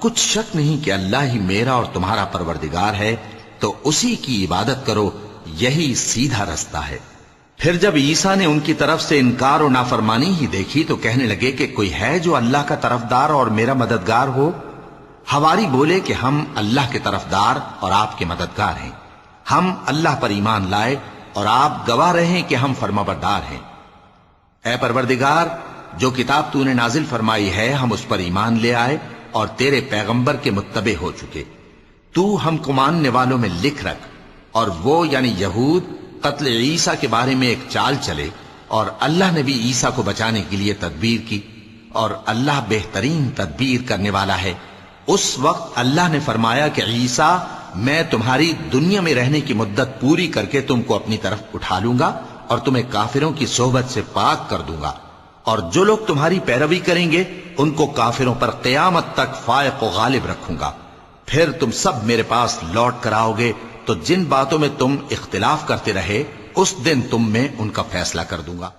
کچھ شک نہیں کہ اللہ ہی میرا اور تمہارا پروردگار ہے، تو اسی کی عبادت کرو، یہی سیدھا رستہ ہے۔ پھر جب عیسیٰ نے ان کی طرف سے انکار و نافرمانی ہی دیکھی تو کہنے لگے کہ کوئی ہے جو اللہ کا طرفدار اور میرا مددگار ہو؟ حواری بولے کہ ہم اللہ کے طرفدار اور آپ کے مددگار ہیں، ہم اللہ پر ایمان لائے اور آپ گواہ رہیں کہ ہم فرمانبردار ہیں۔ اے پروردگار، جو کتاب تو نے نازل فرمائی ہے ہم اس پر ایمان لے آئے اور تیرے پیغمبر کے متبع ہو چکے، تو ہم کو ماننے والوں میں لکھ رکھ۔ اور وہ یعنی یہود قتل عیسیٰ کے بارے میں ایک چال چلے، اور اللہ نے بھی عیسیٰ کو بچانے کے لیے تدبیر کی، اور اللہ بہترین تدبیر کرنے والا ہے۔ اس وقت اللہ نے فرمایا کہ عیسیٰ، میں تمہاری دنیا میں رہنے کی مدت پوری کر کے تم کو اپنی طرف اٹھا لوں گا اور تمہیں کافروں کی صحبت سے پاک کر دوں گا، اور جو لوگ تمہاری پیروی کریں گے ان کو کافروں پر قیامت تک فائق و غالب رکھوں گا۔ پھر تم سب میرے پاس لوٹ کر آؤ گے تو جن باتوں میں تم اختلاف کرتے رہے اس دن تم میں ان کا فیصلہ کر دوں گا۔